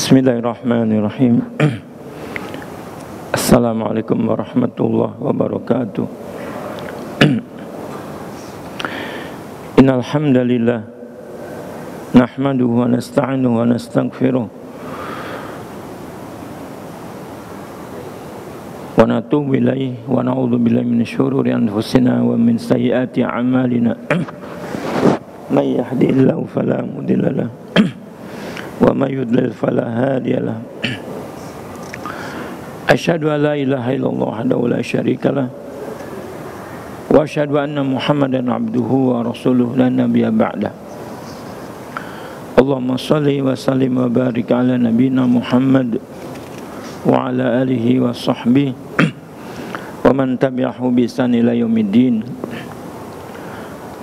Bismillahirrahmanirrahim. Assalamualaikum warahmatullahi wabarakatuh. Innal hamdalillah nahmaduhu wa nasta'inuhu wa nastaghfiruh wa natubu ilaihi wa na'udzu billahi minasy syururi anfusina wa min sayyiati a'malina. May yahdihillahu fala mudilla lahu wa may yudlil fala hadiya lahu. Asyhadu an la ilaha illallah wahdahu la syarika lah wa asyhadu anna Muhammadan abduhu wa rasuluhu la nabiyya ba'da. Allahumma shalli wa sallim wa barik ala nabiyyina Muhammad wa ala alihi wa sahbihi wa man tabi'ahu bi ihsan ila yaumiddin.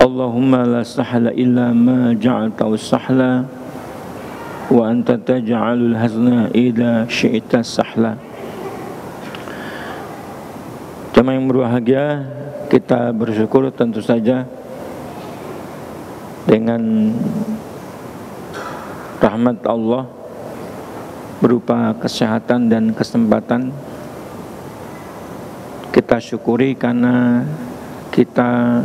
Allahumma la sahla illa ma ja'altahu sahla wa anta taj'alul hazna idza syi'ta sahla. Jemaah yang berbahagia, kita bersyukur tentu saja dengan rahmat Allah berupa kesehatan dan kesempatan. Kita syukuri karena kita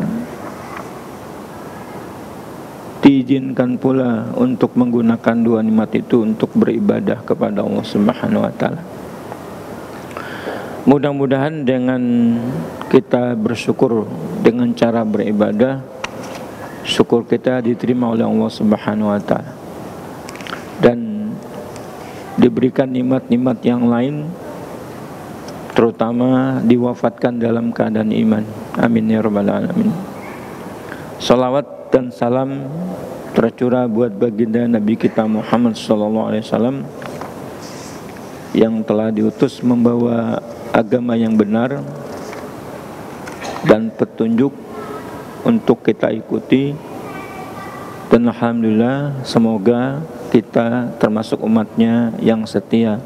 diizinkan pula untuk menggunakan dua nikmat itu untuk beribadah kepada Allah Subhanahu wa taala. Mudah-mudahan dengan kita bersyukur dengan cara beribadah, syukur kita diterima oleh Allah Subhanahu wa taala dan diberikan nikmat-nikmat yang lain, terutama diwafatkan dalam keadaan iman. Amin ya rabbal alamin. Salawat dan salam tercurah buat baginda Nabi kita Muhammad SAW yang telah diutus membawa agama yang benar dan petunjuk untuk kita ikuti. Dan alhamdulillah, semoga kita termasuk umatnya yang setia.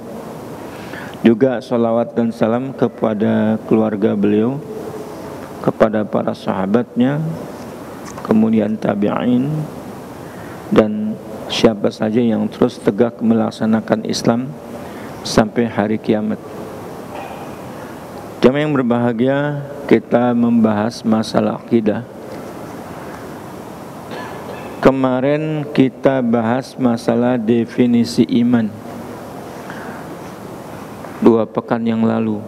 Juga salawat dan salam kepada keluarga beliau, kepada para sahabatnya, kemudian tabi'in, dan siapa saja yang terus tegak melaksanakan Islam sampai hari kiamat. Jemaah yang berbahagia, kita membahas masalah akidah. Kemarin kita bahas masalah definisi iman 2 pekan yang lalu.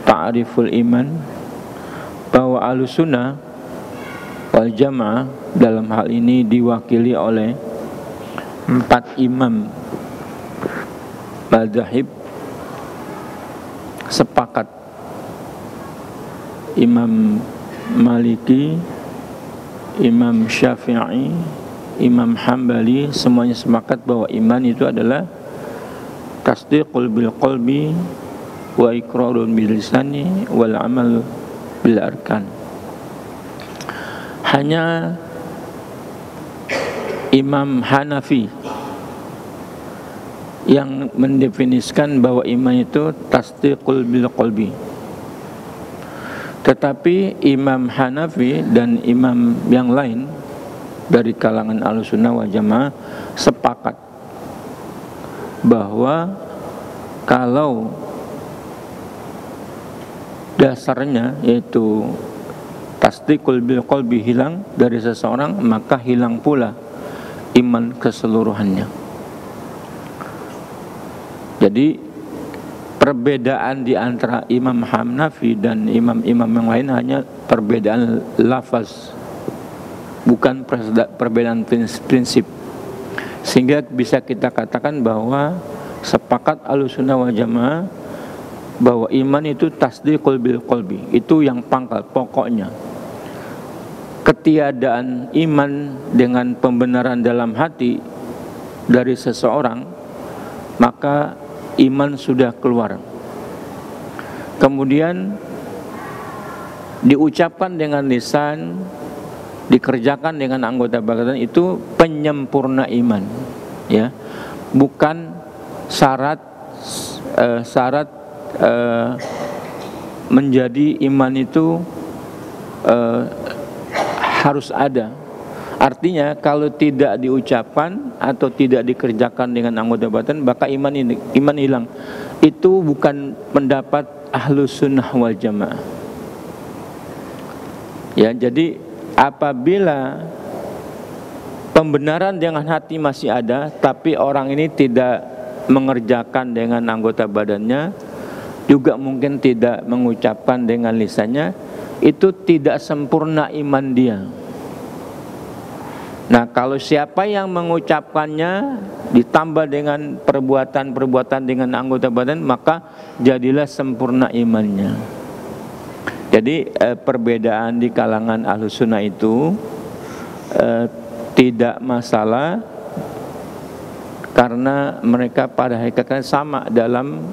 Ta'riful iman, bahwa Ahlussunnah wal Jamaah dalam hal ini diwakili oleh 4 imam madzhab sepakat. Imam Maliki, Imam Syafi'i, Imam Hambali, semuanya sepakat bahwa iman itu adalah tasdiqul bil qalbi wa iqrarun bil lisani wal amal bil arkan. Hanya Imam Hanafi yang mendefinisikan bahwa iman itu tasdiqul bil qalbi. Tetapi Imam Hanafi dan imam yang lain dari kalangan Ahlussunnah wal Jamaah sepakat bahwa kalau dasarnya yaitu tasdiqul bil qalbi hilang dari seseorang, maka hilang pula iman keseluruhannya. Jadi perbedaan di antara Imam Hanafi dan imam-imam yang lain hanya perbedaan lafaz, bukan perbedaan prinsip. Sehingga bisa kita katakan bahwa sepakat Ahlussunnah wal Jamaah bahwa iman itu tasdiqul bil qalbi, itu yang pangkal pokoknya. Ketiadaan iman dengan pembenaran dalam hati dari seseorang, maka iman sudah keluar. Kemudian diucapkan dengan lisan, dikerjakan dengan anggota badan, itu penyempurna iman, ya, bukan syarat menjadi iman itu harus ada Artinya kalau tidak diucapkan atau tidak dikerjakan dengan anggota badan, maka iman hilang. Itu bukan pendapat Ahlus Sunnah wal Jamaah. Ya, jadi apabila pembenaran dengan hati masih ada, tapi orang ini tidak mengerjakan dengan anggota badannya, juga mungkin tidak mengucapkan dengan lisannya, itu tidak sempurna iman dia. Nah, kalau siapa yang mengucapkannya ditambah dengan perbuatan-perbuatan dengan anggota badan, maka jadilah sempurna imannya. Jadi perbedaan di kalangan Ahlus Sunnah itu tidak masalah, karena mereka pada hakikatnya sama dalam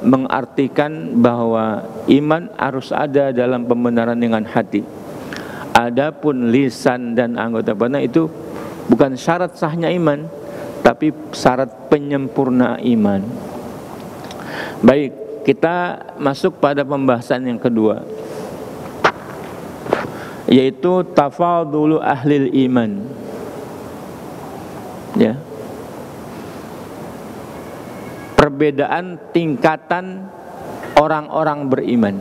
mengartikan bahwa iman harus ada dalam pembenaran dengan hati. Adapun lisan dan anggota badan itu bukan syarat sahnya iman, tapi syarat penyempurna iman. Baik, kita masuk pada pembahasan yang kedua, yaitu tafadhulu ahlil iman. Ya. Perbedaan tingkatan orang-orang beriman.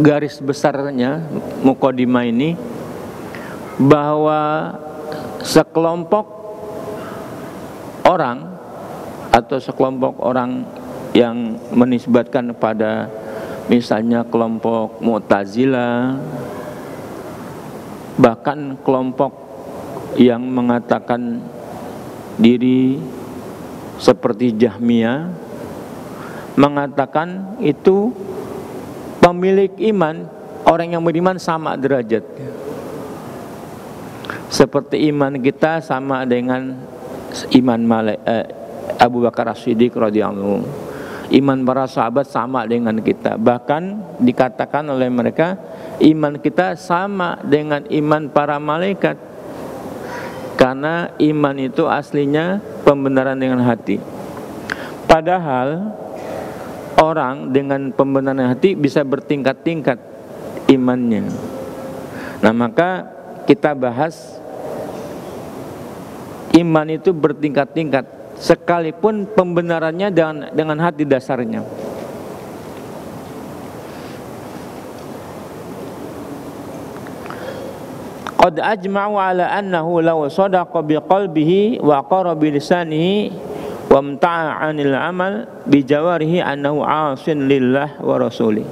Garis besarnya mukadimah ini bahwa sekelompok orang atau sekelompok orang yang menisbatkan pada misalnya kelompok Mu'tazilah, bahkan kelompok yang mengatakan diri seperti Jahmiyah, mengatakan itu pemilik iman, orang yang beriman sama derajat. Seperti iman kita sama dengan iman Abu Bakar As-Siddiq radhiyallahu. Iman para sahabat sama dengan kita. Bahkan dikatakan oleh mereka, iman kita sama dengan iman para malaikat. Karena iman itu aslinya pembenaran dengan hati. Padahal orang dengan pembenaran hati bisa bertingkat-tingkat imannya. Nah, maka kita bahas iman itu bertingkat-tingkat, sekalipun pembenarannya dengan hati dasarnya. Qad ajma'u ala annahu law sadaqa biqalbihi wa qara bilisanihi wa mta'a 'anil amal bi jawarihi annahu 'asin lillah wa rasulih.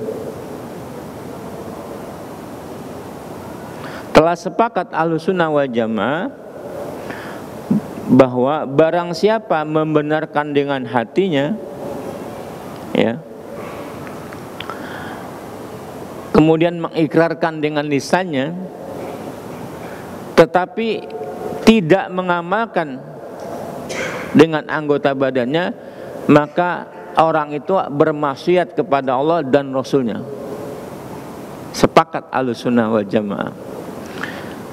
Telah sepakat Ahlussunnah wal Jamaah bahwa barang siapa membenarkan dengan hatinya, ya, kemudian mengikrarkan dengan lisannya, tetapi tidak mengamalkan dengan anggota badannya, maka orang itu bermaksiat kepada Allah dan Rasulnya. Sepakat Ahlussunnah wal Jamaah.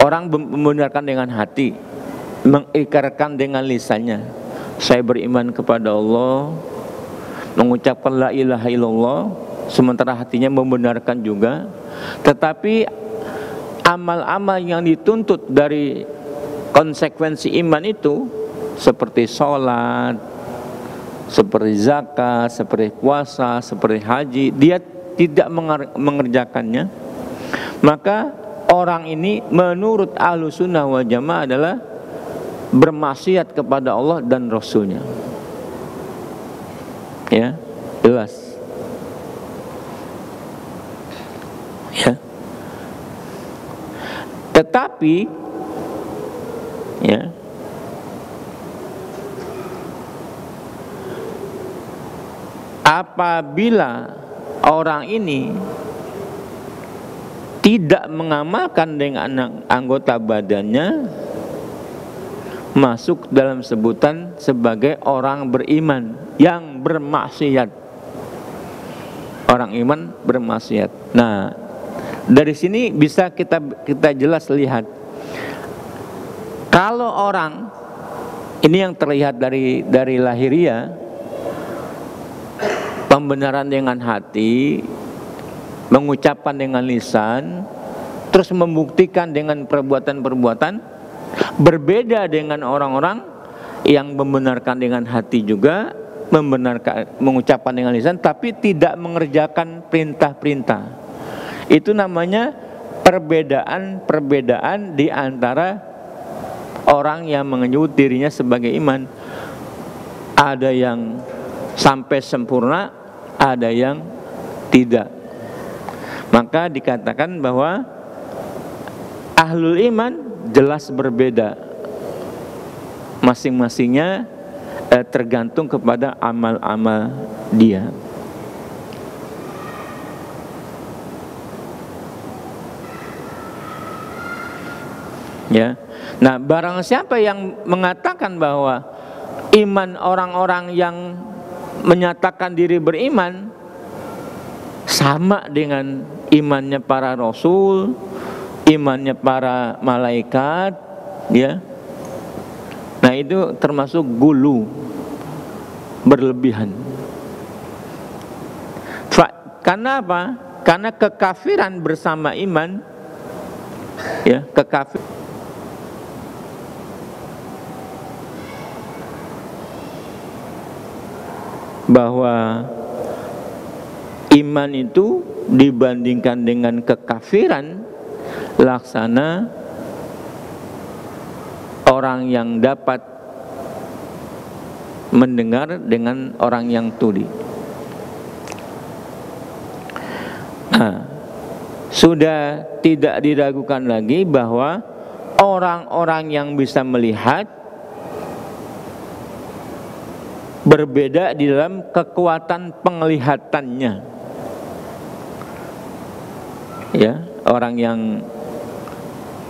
Orang membenarkan dengan hati, mengikrarkan dengan lisannya, saya beriman kepada Allah, mengucapkan la ilaha illallah, sementara hatinya membenarkan juga. Tetapi amal-amal yang dituntut dari konsekuensi iman itu, seperti sholat, seperti zakat, seperti puasa, seperti haji, dia tidak mengerjakannya, maka orang ini menurut Ahlussunnah wal Jamaah adalah bermaksiat kepada Allah dan Rasulnya. Ya, jelas. Ya. Tetapi, ya, apabila orang ini tidak mengamalkan dengan anggota badannya, masuk dalam sebutan sebagai orang beriman yang bermaksiat. Orang iman bermaksiat. Nah, dari sini bisa kita jelas lihat, kalau orang ini yang terlihat dari lahiriah, pembenaran dengan hati, mengucapkan dengan lisan, terus membuktikan dengan perbuatan-perbuatan, berbeda dengan orang-orang yang membenarkan dengan hati juga, mengucapkan dengan lisan, tapi tidak mengerjakan perintah-perintah. Itu namanya perbedaan di antara orang yang menyebut dirinya sebagai iman. Ada yang sampai sempurna, ada yang tidak. Maka dikatakan bahwa ahlul iman jelas berbeda, masing-masingnya tergantung kepada amal-amal dia. Ya. Nah, barang siapa yang mengatakan bahwa iman orang-orang yang menyatakan diri beriman sama dengan imannya para rasul, imannya para malaikat, ya. Nah, itu termasuk gulu, berlebihan. Karena apa? Karena kekafiran bersama iman, ya, kekafiran bahwa iman itu dibandingkan dengan kekafiran laksana orang yang dapat mendengar dengan orang yang tuli. Nah, sudah tidak diragukan lagi bahwa orang-orang yang bisa melihat berbeda di dalam kekuatan penglihatannya. Ya, orang yang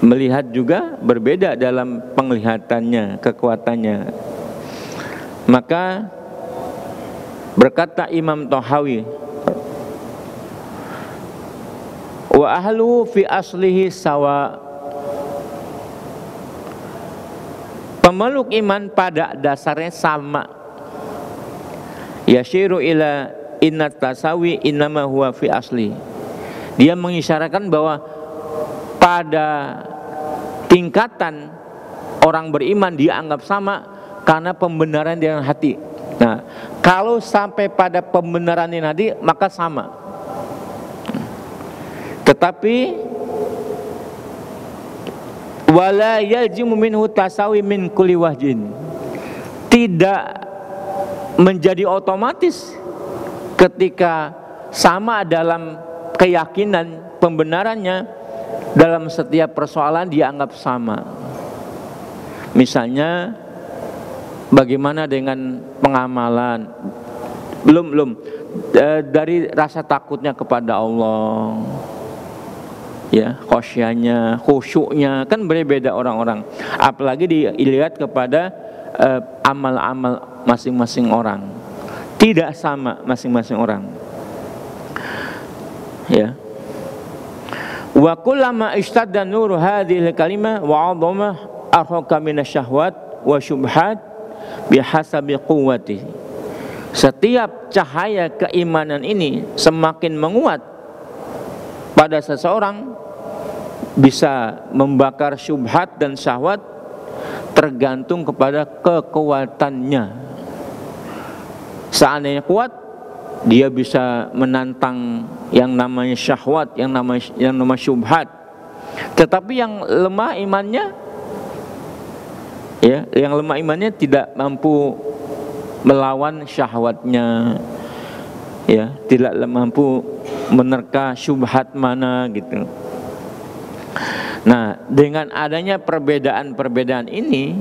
melihat juga berbeda dalam penglihatannya, kekuatannya. Maka berkata Imam Tahawi, wa ahlu fi aslihi sawa. Pemeluk iman pada dasarnya sama. Yashiru ila inna tasawi innama huwa fi asli. Dia mengisyaratkan bahwa pada tingkatan orang beriman dianggap sama karena pembenaran dengan hati. Nah, kalau sampai pada pembenaran dengan hati maka sama. Tetapi wala yaljimu minhu tasawi min kulli wajhin. Tidak menjadi otomatis ketika sama dalam keyakinan pembenarannya, dalam setiap persoalan dianggap sama. Misalnya bagaimana dengan pengamalan? Belum dari rasa takutnya kepada Allah, ya, khosyanya, khusyuknya, kan berbeda orang-orang. Apalagi dilihat kepada amal-amal masing-masing orang, tidak sama masing-masing orang. Ya. Wa kullama ishtadda nur hadhil kalimah wa 'azama arhaka minasyahwat wa syubhat bihasabi quwwati. Setiap cahaya keimanan ini semakin menguat pada seseorang, bisa membakar syubhat dan syahwat tergantung kepada kekuatannya. Seandainya kuat, dia bisa menantang yang namanya syahwat, yang namanya syubhat. Tetapi yang lemah imannya, ya, yang lemah imannya tidak mampu melawan syahwatnya, ya, tidak mampu menerka syubhat mana gitu. Nah, dengan adanya perbedaan-perbedaan ini,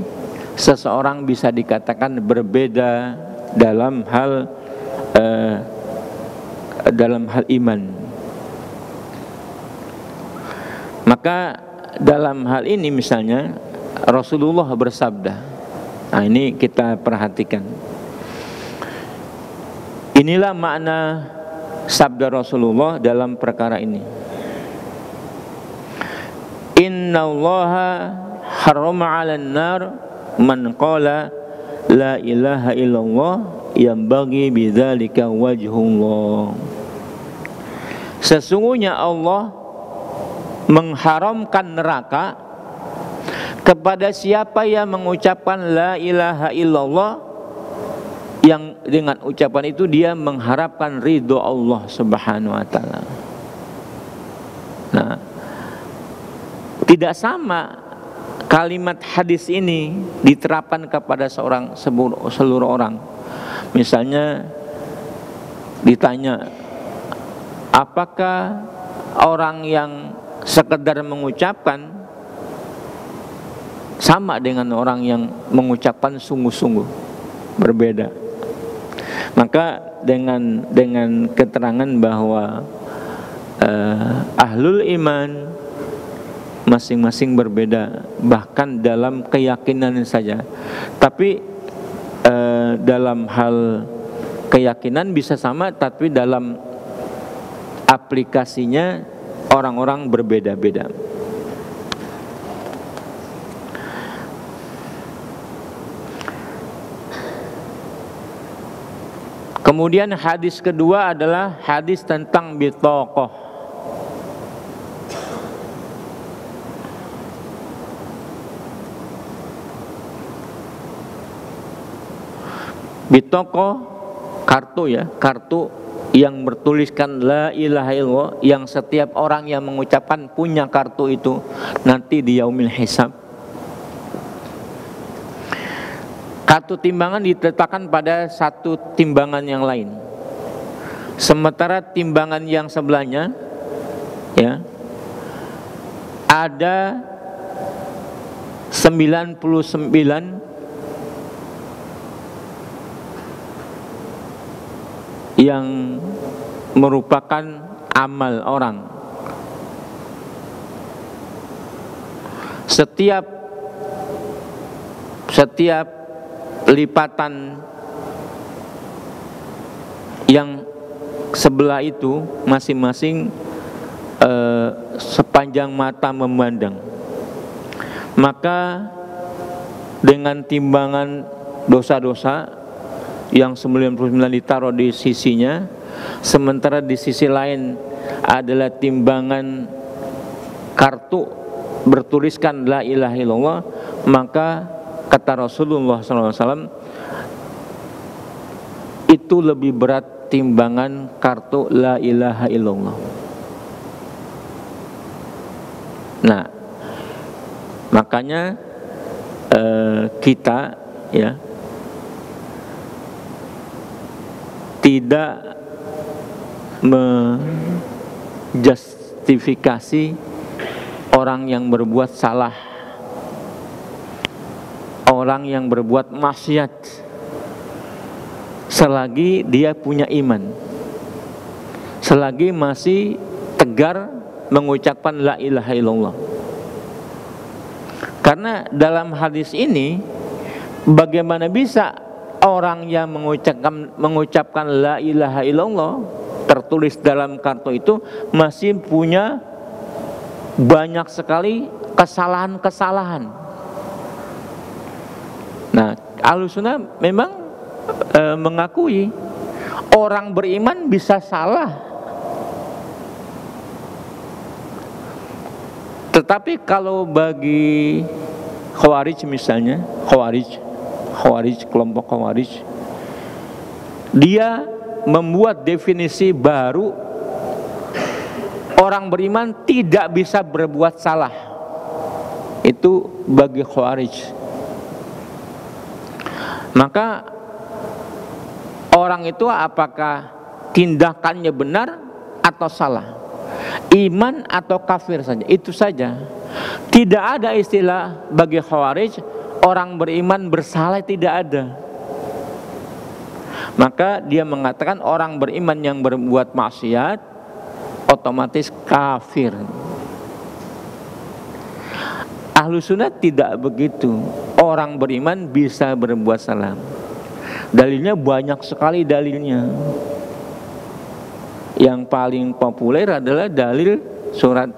seseorang bisa dikatakan berbeda dalam hal iman. Maka dalam hal ini misalnya Rasulullah bersabda. Nah, ini kita perhatikan. Inilah makna sabda Rasulullah dalam perkara ini. Innallaha harrama 'alan nar man qala la ilaha illallah yambaghi bidzalika wajhullah. Sesungguhnya Allah mengharamkan neraka kepada siapa yang mengucapkan la ilaha illallah, yang dengan ucapan itu dia mengharapkan ridho Allah Subhanahu wa taala. Nah, tidak sama kalimat hadis ini diterapkan kepada seluruh orang. Misalnya ditanya, apakah orang yang sekedar mengucapkan sama dengan orang yang mengucapkan sungguh-sungguh? Berbeda. Maka dengan keterangan bahwa ahlul iman masing-masing berbeda, bahkan dalam keyakinan saja. Tapi dalam hal keyakinan bisa sama, tapi dalam aplikasinya orang-orang berbeda-beda. Kemudian hadis kedua adalah hadis tentang bitaqah. Bitaqah kartu ya, kartu yang bertuliskan la ilaha illallah, yang setiap orang yang mengucapkan punya kartu itu nanti di yaumil hisab. Kartu timbangan diletakkan pada satu timbangan yang lain, sementara timbangan yang sebelahnya ya ada 99 yang merupakan amal orang. Setiap lipatan yang sebelah itu masing-masing sepanjang mata memandang. Maka dengan timbangan dosa-dosa yang 99 ditaruh di sisinya, sementara di sisi lain adalah timbangan kartu bertuliskan la ilaha illallah, maka kata Rasulullah SAW, itu lebih berat timbangan kartu la ilaha illallah. Nah, makanya kita ya tidak menjustifikasi orang yang berbuat salah, orang yang berbuat maksiat, selagi dia punya iman, selagi masih tegar mengucapkan la ilaha illallah. Karena dalam hadis ini, bagaimana bisa orang yang mengucapkan la ilaha illallah tertulis dalam kartu itu masih punya banyak sekali kesalahan-kesalahan. Nah, Ahlussunnah memang mengakui orang beriman bisa salah. Tetapi kalau bagi Khawarij misalnya, kelompok Khawarij, dia membuat definisi baru, orang beriman tidak bisa berbuat salah. Itu bagi Khawarij. Maka orang itu apakah tindakannya benar atau salah, iman atau kafir saja, itu saja. Tidak ada istilah bagi Khawarij orang beriman bersalah, tidak ada. Maka dia mengatakan orang beriman yang berbuat maksiat otomatis kafir. Ahlussunnah tidak begitu. Orang beriman bisa berbuat salah. Dalilnya banyak sekali dalilnya. Yang paling populer adalah dalil surat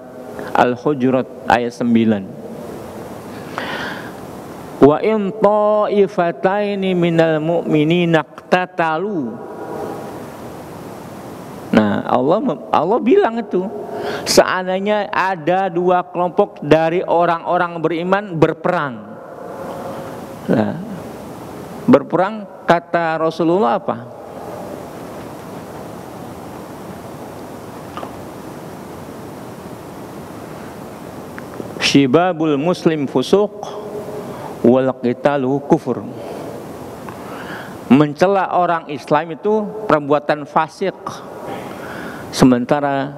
Al-Hujurat ayat 9. Wa in ta'ifataini minal mu'minina iqtatalu. Nah, Allah bilang itu, seandainya ada dua kelompok dari orang-orang beriman berperang. Nah, berperang kata Rasulullah apa? Syibabul muslim fusuq wal qitalu kufur. Mencela orang Islam itu perbuatan fasik, sementara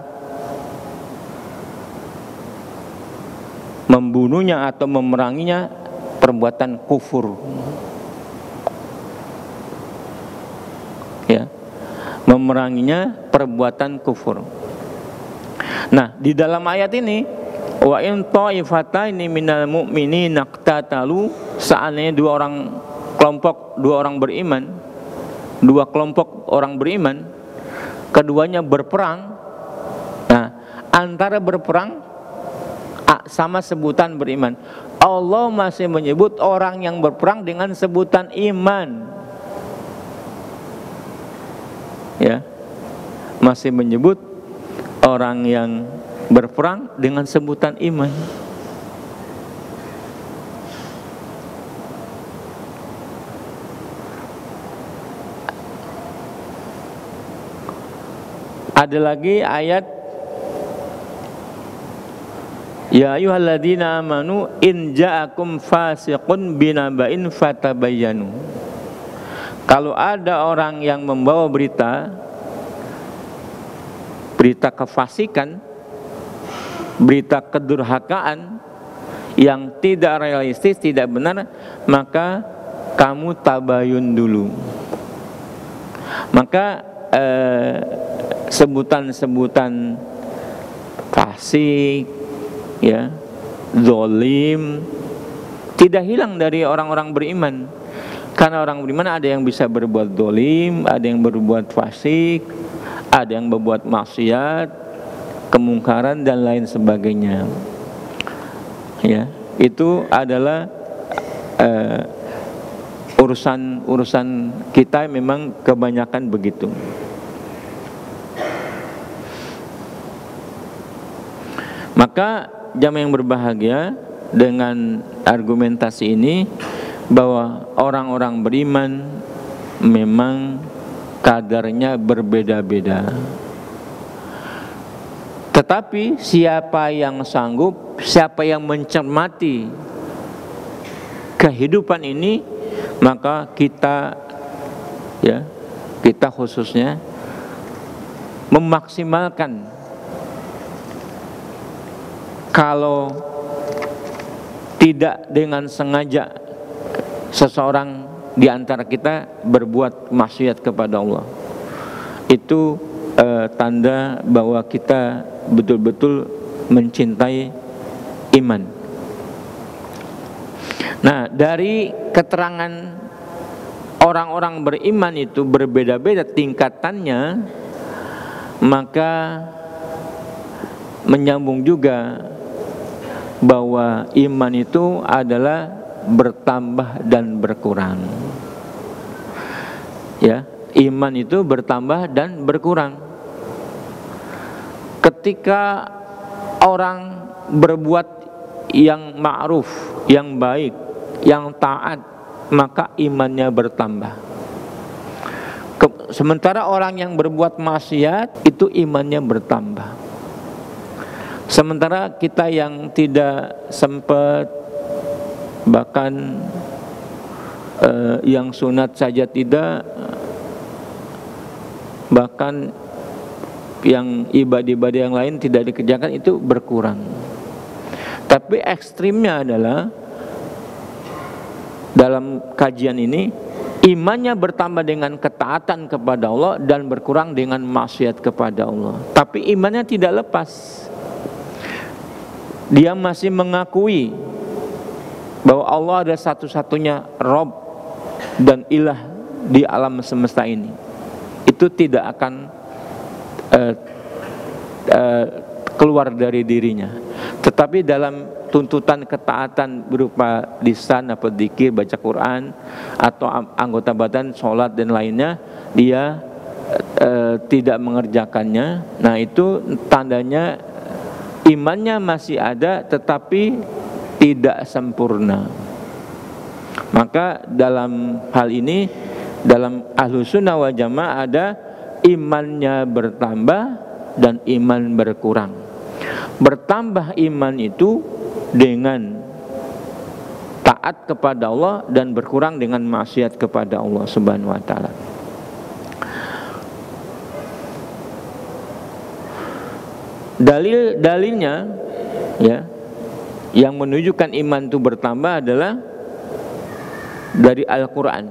membunuhnya atau memeranginya perbuatan kufur. Ya, memeranginya perbuatan kufur. Nah, di dalam ayat ini, wa in ta'ifataini minal mu'minina iqtatalu, seandainya dua kelompok orang beriman, keduanya berperang. Nah, antara berperang sama sebutan beriman, Allah masih menyebut orang yang berperang dengan sebutan iman. Ya, masih menyebut orang yang berperang dengan sebutan iman. Ada lagi ayat, ya ayyuhalladzina amanu in ja'akum fasiqun binaba'in fatabayyanu. Kalau ada orang yang membawa berita kefasikan, berita kedurhakaan yang tidak realistis, tidak benar, maka kamu tabayun dulu. Maka sebutan-sebutan fasik, ya, zalim, tidak hilang dari orang-orang beriman. Karena orang beriman ada yang bisa berbuat zalim, ada yang berbuat fasik, ada yang berbuat maksiat, kemungkaran dan lain sebagainya. Ya, itu adalah urusan kita, memang kebanyakan begitu. Maka jamaah yang berbahagia, dengan argumentasi ini bahwa orang-orang beriman memang kadarnya berbeda-beda. Tetapi siapa yang sanggup, siapa yang mencermati kehidupan ini, maka kita khususnya memaksimalkan. Kalau tidak dengan sengaja seseorang di antara kita berbuat maksiat kepada Allah, itu tanda bahwa kita betul-betul mencintai iman. Nah, dari keterangan orang-orang beriman itu berbeda-beda tingkatannya, maka menyambung juga bahwa iman itu adalah bertambah dan berkurang. Ya, iman itu bertambah dan berkurang. Ketika orang berbuat yang ma'ruf, yang baik, yang taat, maka imannya bertambah. Sementara orang yang berbuat maksiat itu imannya bertambah. Sementara kita yang tidak sempat, bahkan yang sunat saja tidak, bahkan yang ibadah-ibadah yang lain tidak dikerjakan, itu berkurang. Tapi ekstrimnya adalah dalam kajian ini, imannya bertambah dengan ketaatan kepada Allah dan berkurang dengan maksiat kepada Allah. Tapi imannya tidak lepas. Dia masih mengakui bahwa Allah ada satu-satunya Rabb dan Ilah di alam semesta ini. Itu tidak akan keluar dari dirinya. Tetapi dalam tuntutan ketaatan berupa lisan, apa dzikir, baca Quran, atau anggota badan, sholat dan lainnya, dia tidak mengerjakannya. Nah itu tandanya imannya masih ada tetapi tidak sempurna. Maka dalam hal ini, dalam Ahlus Sunnah wal Jamaah ada imannya bertambah dan iman berkurang. Bertambah iman itu dengan taat kepada Allah dan berkurang dengan maksiat kepada Allah Subhanahu wa taala. Dalilnya ya, yang menunjukkan iman itu bertambah adalah dari Al-Qur'an.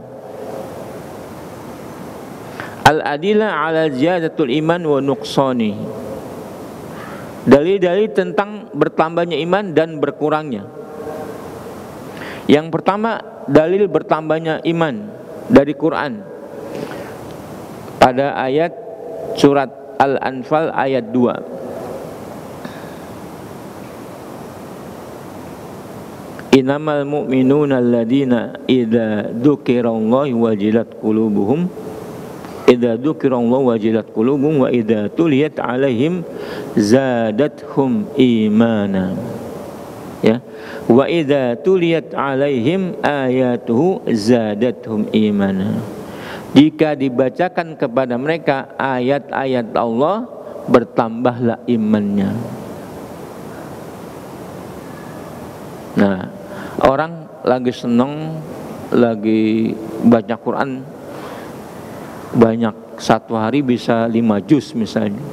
Al-adillah ala ziyadatul iman wa nuqsani. Dalil-dalil tentang bertambahnya iman dan berkurangnya. Yang pertama, dalil bertambahnya iman dari Quran. Pada ayat surat Al-Anfal ayat 2. Innamal mu'minuna alladzina idza dzukirallahu wajilat qulubuhum idza dzukirallahu wajilat qulubuhum wa idza tuliyat alaihim zadathum imana. Ya. Wa idza tuliyat alaihim ayatuhu zadathum imana. Jika dibacakan kepada mereka ayat-ayat Allah, bertambahlah imannya. Nah, orang lagi senang, lagi baca Quran banyak, satu hari bisa 5 juz misalnya,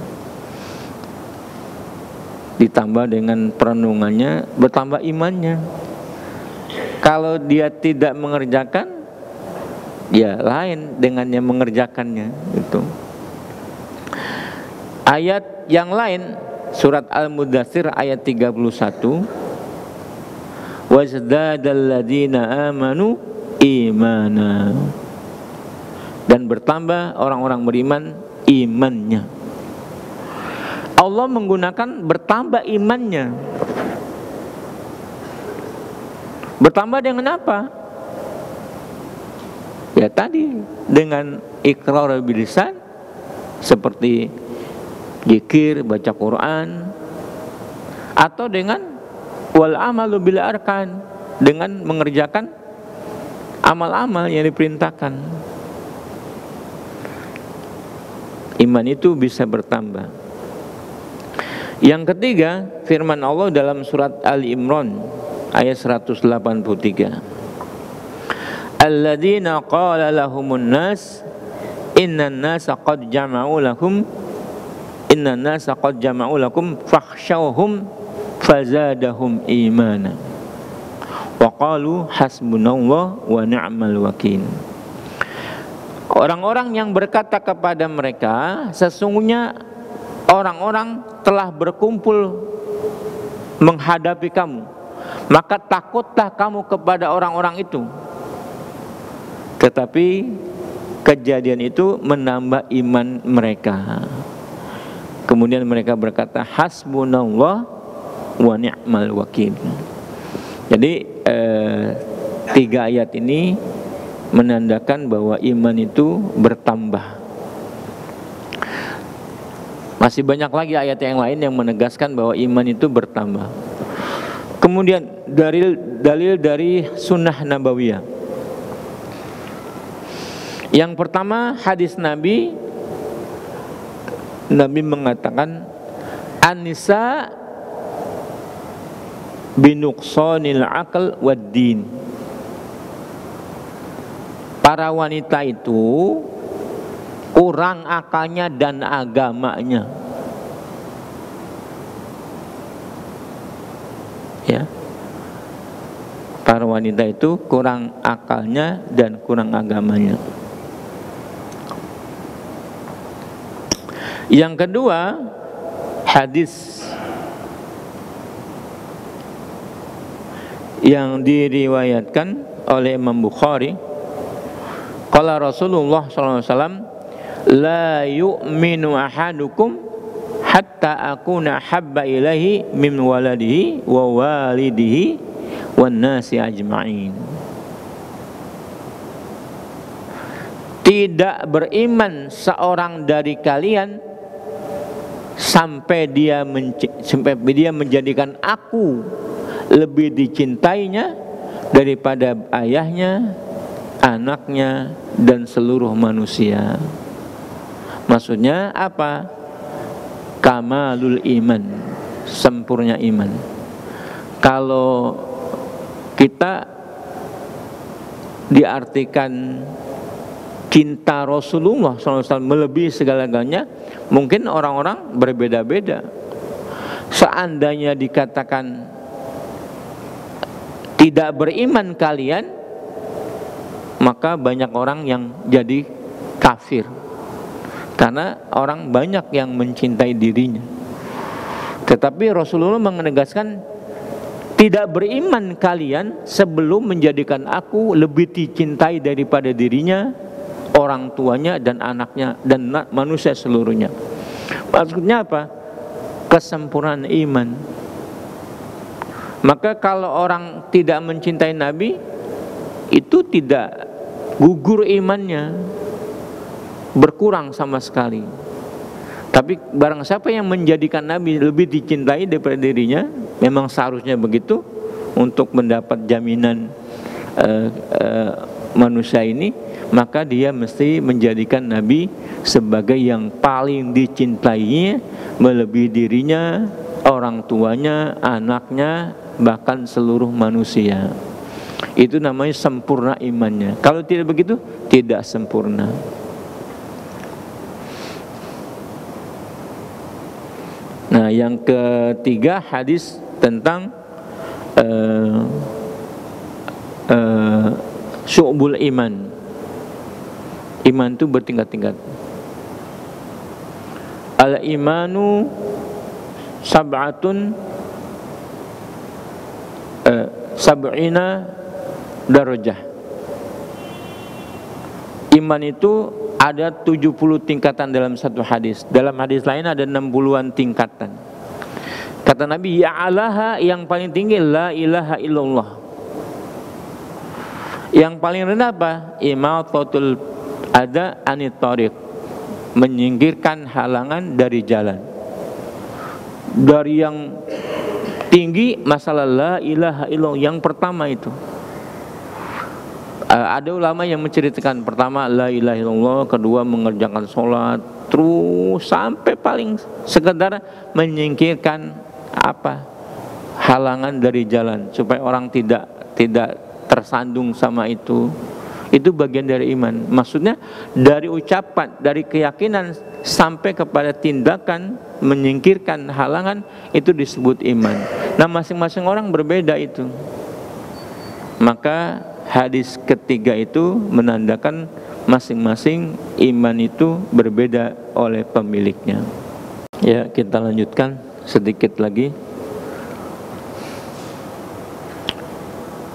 ditambah dengan perenungannya, bertambah imannya. Kalau dia tidak mengerjakan, ya lain dengan yang mengerjakannya itu. Ayat yang lain surat Al-Mudaththir ayat 31, wazdadal ladzina amanu imana, dan bertambah orang-orang beriman imannya. Allah menggunakan bertambah imannya. Bertambah dengan apa? Ya tadi, dengan iqrar bil lisan seperti zikir, baca Quran, atau dengan wal amalu bil arkan, dengan mengerjakan amal-amal yang diperintahkan. Iman itu bisa bertambah. Yang ketiga, firman Allah dalam surat Ali Imran ayat 183. Alladzina qala lahumun nas innan nasa qad jama'u lakum fakhshawhum fazadahum imana wa qalu hasbunallah wa ni'mal wakil. Orang-orang yang berkata kepada mereka, sesungguhnya orang-orang telah berkumpul menghadapi kamu, maka takutlah kamu kepada orang-orang itu. Tetapi kejadian itu menambah iman mereka. Kemudian mereka berkata, hasbunallah wa ni'mal wakil. Jadi 3 ayat ini menandakan bahwa iman itu bertambah. Masih banyak lagi ayat yang lain yang menegaskan bahwa iman itu bertambah. Kemudian dalil dari sunnah nabawiyah. Yang pertama, hadis Nabi mengatakan an-nisa binuqsanil aql wad din. Para wanita itu kurang akalnya dan agamanya. Ya. Para wanita itu kurang akalnya dan kurang agamanya. Yang kedua, hadis yang diriwayatkan oleh Imam Bukhari, qala Rasulullah sallallahu alaihi wasallam, la yu'minu ahadukum hatta akuna habba ilaihi min waladihi wa walidihi wan nasi ajma'in. Tidak beriman seorang dari kalian sampai dia menjadikan aku lebih dicintainya daripada ayahnya, anaknya, dan seluruh manusia. Maksudnya apa? Kamalul iman, sempurna iman. Kalau kita diartikan cinta Rasulullah SAW melebihi segala-galanya, mungkin orang-orang berbeda-beda. Seandainya dikatakan tidak beriman kalian, maka banyak orang yang jadi kafir, karena orang banyak yang mencintai dirinya. Tetapi Rasulullah menegaskan, tidak beriman kalian sebelum menjadikan aku lebih dicintai daripada dirinya, orang tuanya, dan anaknya, dan manusia seluruhnya. Maksudnya apa? Kesempurnaan iman. Maka kalau orang tidak mencintai Nabi, itu tidak gugur imannya, berkurang sama sekali. Tapi barang siapa yang menjadikan Nabi lebih dicintai daripada dirinya, memang seharusnya begitu untuk mendapat jaminan manusia ini, maka dia mesti menjadikan Nabi sebagai yang paling dicintainya, melebihi dirinya, orang tuanya, anaknya, bahkan seluruh manusia. Itu namanya sempurna imannya. Kalau tidak begitu, tidak sempurna. Nah, yang ketiga, hadis tentang syu'bul iman. Iman itu bertingkat-tingkat. Al-imanu sab'atun sab'ina darajah. Iman itu ada 70 tingkatan dalam satu hadis. Dalam hadis lain ada 60-an tingkatan. Kata Nabi, ya'alaha, yang paling tinggi la ilaha illallah. Yang paling rendah apa? Imatatul ada anit thariq, menyingkirkan halangan dari jalan. Dari yang tinggi masalah la ilaha illallah yang pertama itu. Ada ulama yang menceritakan, pertama la ilaha illallah, kedua mengerjakan sholat, terus sampai paling sekedar menyingkirkan apa? Halangan dari jalan, supaya orang tidak tersandung sama itu. Itu bagian dari iman. Maksudnya dari ucapan, dari keyakinan sampai kepada tindakan menyingkirkan halangan, itu disebut iman. Nah, masing-masing orang berbeda itu. Maka hadis ketiga itu menandakan masing-masing iman itu berbeda oleh pemiliknya. Ya, kita lanjutkan sedikit lagi.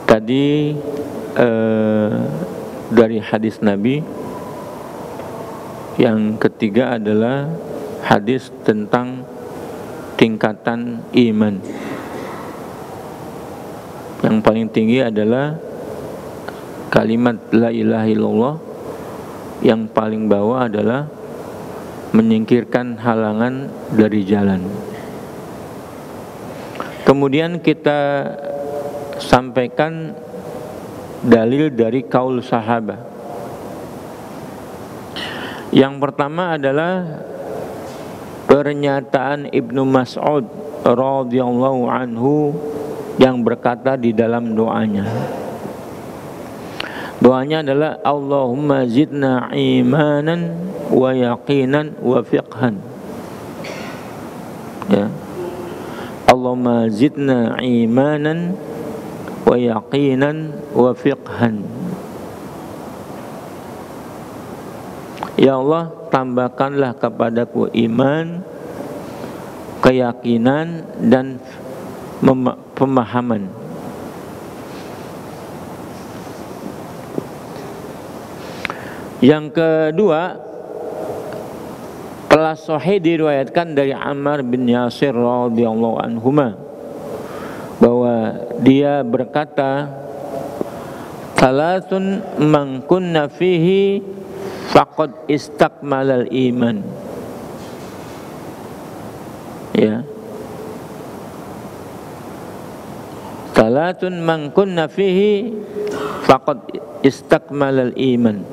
Tadi dari hadis Nabi, yang ketiga adalah hadis tentang tingkatan iman. Yang paling tinggi adalah kalimat la ilaha illallah, yang paling bawah adalah menyingkirkan halangan dari jalan. Kemudian kita sampaikan dalil dari kaul sahabat. Yang pertama adalah pernyataan Ibnu Mas'ud radhiyallahu anhu yang berkata di dalam doanya. Doanya adalah Allahumma zidna imanan wa yaqinan wa fiqhan. Ya. Allahumma zidna imanan wa yaqinan wa fiqhan. Ya Allah, tambahkanlah kepadaku iman, keyakinan, dan pemahaman. Yang kedua, telah sahih diriwayatkan dari Ammar bin Yasir radhiyallahu anhuma bahwa dia berkata, salatun man kunna fihi faqad istakmalal iman. Ya. Salatun man kunna fihi faqad istakmalal iman.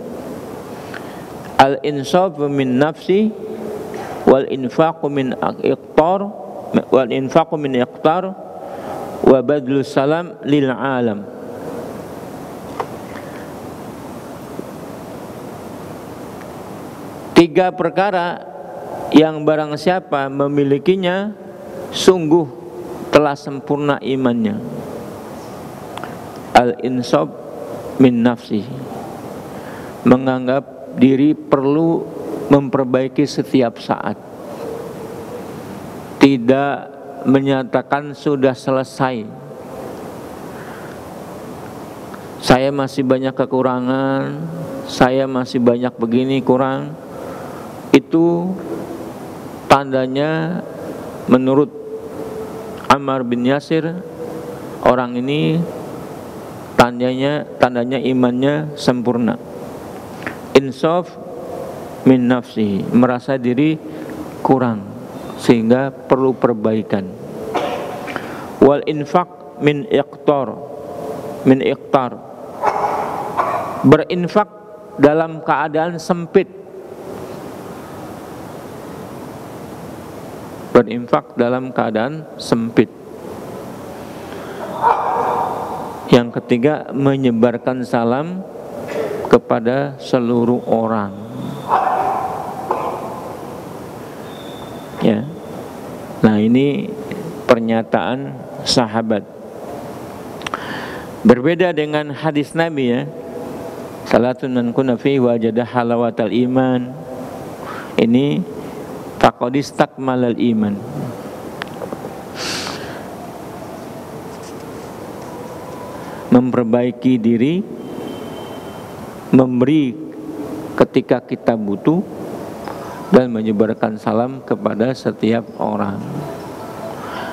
Al-insafu min nafsi wal infaqu min iqtar wa badlu salam lil alam. Tiga perkara yang barang siapa memilikinya sungguh telah sempurna imannya. Al-insaf min nafsi, menganggap diri perlu memperbaiki setiap saat, tidak menyatakan sudah selesai, saya masih banyak kekurangan, saya masih banyak begini kurang. Itu tandanya menurut Ammar bin Yasir, orang ini tandanya imannya sempurna. Insaf min nafsi, merasa diri kurang sehingga perlu perbaikan. Wal infaq min iqtar, berinfak dalam keadaan sempit, berinfak dalam keadaan sempit. Yang ketiga, menyebarkan salam kepada seluruh orang. Ya. Nah, ini pernyataan sahabat. Berbeda dengan hadis Nabi, ya. Salatun man kunna fihi wajada halawatal iman. Ini faqad istakmalal iman. Memperbaiki diri, memberi ketika kita butuh, dan menyebarkan salam kepada setiap orang.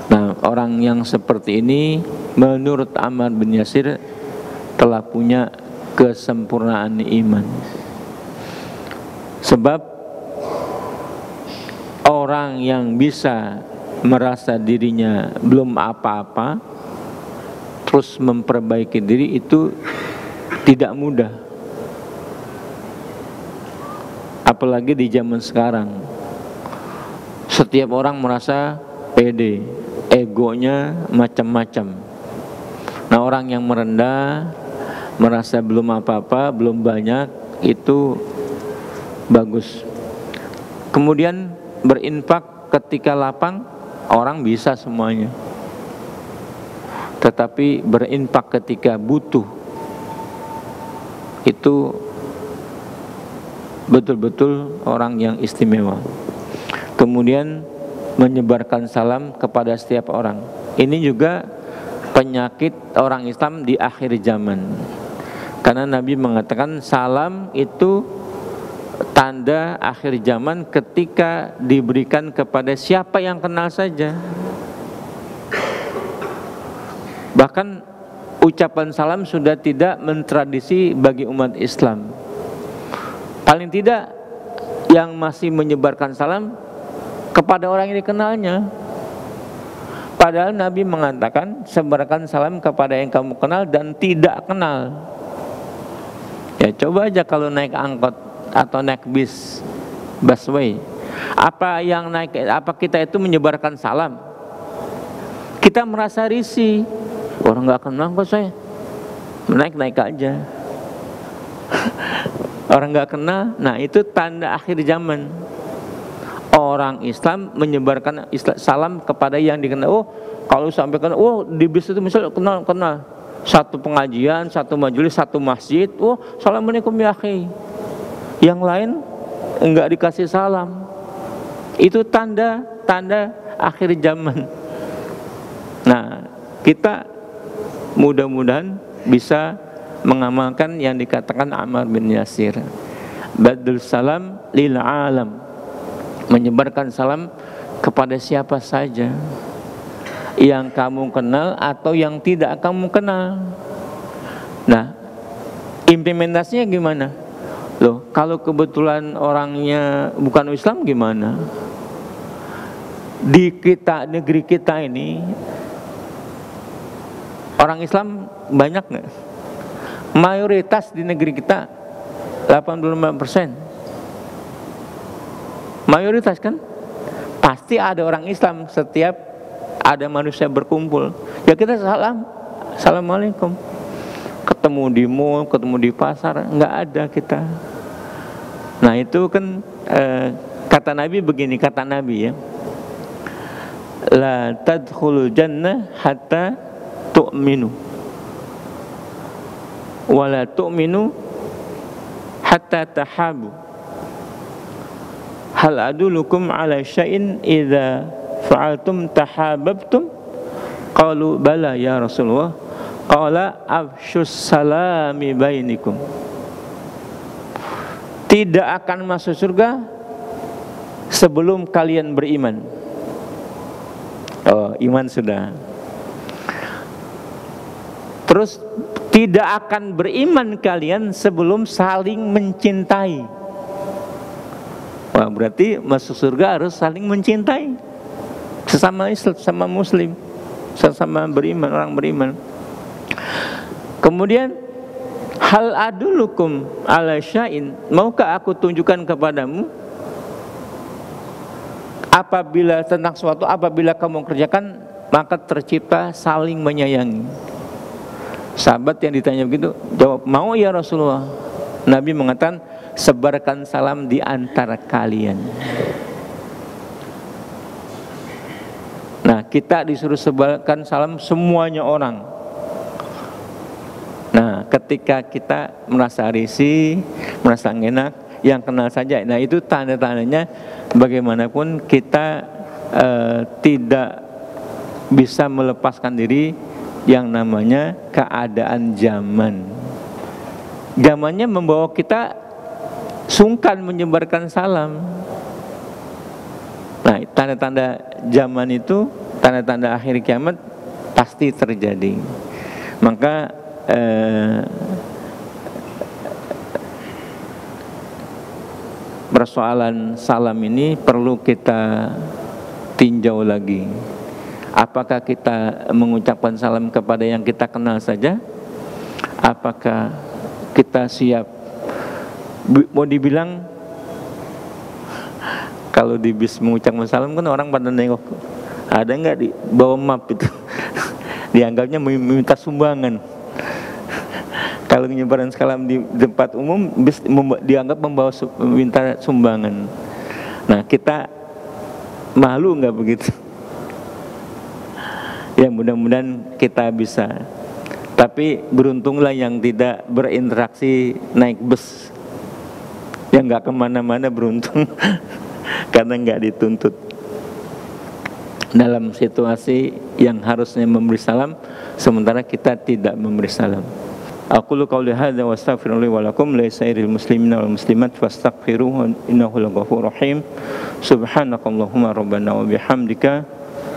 Nah, orang yang seperti ini menurut Ammar bin Yasir telah punya kesempurnaan iman. Sebab orang yang bisa merasa dirinya belum apa-apa terus memperbaiki diri itu tidak mudah. Apalagi di zaman sekarang, setiap orang merasa pede, egonya macam-macam. Nah, orang yang merendah, merasa belum apa-apa, belum banyak, itu bagus. Kemudian berinfak ketika lapang, orang bisa semuanya. Tetapi berinfak ketika butuh, itu betul-betul orang yang istimewa. Kemudian menyebarkan salam kepada setiap orang. Ini juga penyakit orang Islam di akhir zaman. Karena Nabi mengatakan salam itu tanda akhir zaman ketika diberikan kepada siapa yang kenal saja. Bahkan ucapan salam sudah tidak mentradisi bagi umat Islam. Paling tidak yang masih menyebarkan salam kepada orang yang dikenalnya. Padahal Nabi mengatakan sebarkan salam kepada yang kamu kenal dan tidak kenal. Ya, coba aja kalau naik angkot atau naik bis, busway, apa kita itu menyebarkan salam? Kita merasa risih. Orang nggak kenal kok saya, naik aja. Orang nggak kenal, nah itu tanda akhir zaman. Orang Islam menyebarkan salam kepada yang dikenal. Oh, kalau sampai kenal, oh di bis itu misalnya kenal. Satu pengajian, satu majelis, satu masjid, oh assalamualaikum ya akhi. Yang lain enggak dikasih salam. Itu tanda akhir zaman. Nah, kita mudah-mudahan bisa mengamalkan yang dikatakan Ammar bin Yasir. Badul salam lil alam. menyebarkan salam kepada siapa saja yang kamu kenal atau yang tidak kamu kenal. Nah, implementasinya gimana? Loh, kalau kebetulan orangnya bukan Islam gimana? Di negeri kita ini orang Islam banyak nggak? Mayoritas di negeri kita 85%. Mayoritas kan? Pasti ada orang Islam setiap ada manusia berkumpul. Ya kita salam, assalamualaikum. Ketemu di mall, ketemu di pasar, nggak ada kita. Nah itu kan kata Nabi begini, kata Nabi ya, la tadkhulul jannah hatta tu'minu, wa la tu'minu hatta tahabu. Hal adulukum ala syai'in idza fa'altum tahabbtum? Qalu bala ya Rasulullah. Qala afshus salami bainikum. Tidak akan masuk surga sebelum kalian beriman. Oh, iman sudah. Terus tidak akan beriman kalian sebelum saling mencintai. Wah, berarti masuk surga harus saling mencintai sesama Islam, sesama Muslim, sesama beriman, orang beriman. Kemudian hal adulukum ala syai'in, maukah aku tunjukkan kepadamu apabila tentang suatu apabila kamu kerjakan maka tercipta saling menyayangi. Sahabat yang ditanya begitu jawab, mau ya Rasulullah. Nabi mengatakan, sebarkan salam di antara kalian. Nah, kita disuruh sebarkan salam semuanya orang. Nah, ketika kita merasa risih, merasa enak, yang kenal saja. Nah, itu tanda-tandanya bagaimanapun kita tidak bisa melepaskan diri yang namanya keadaan zaman. Zamannya membawa kita sungkan menyebarkan salam. Nah, tanda-tanda zaman itu, tanda-tanda akhir kiamat pasti terjadi. Maka persoalan salam ini perlu kita tinjau lagi. Apakah kita mengucapkan salam kepada yang kita kenal saja? Apakah kita siap? Mau dibilang kalau di bis mengucapkan salam kan orang pada nengok, ada nggak di bawa map itu? Dianggapnya meminta sumbangan. Kalau penyebaran salam di tempat umum dianggap meminta sumbangan. Nah, kita malu nggak begitu? Ya, mudah-mudahan kita bisa. Tapi beruntunglah yang tidak berinteraksi naik bus, yang nggak kemana-mana, beruntung karena nggak dituntut dalam situasi yang harusnya memberi salam sementara kita tidak memberi salam. Aqulu qouli hadza wa astaghfirullahi wa lakum lisairil muslimina wal muslimat fastaghfiruhu innahu laghafurur rahim. Subhanakallahumma rabbana wa bihamdika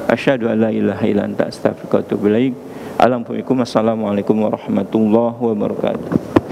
asyhadu an la ilaha illa anta astaghfiruka wa atubu ilaik. Assalamualaikum warahmatullahi wabarakatuh.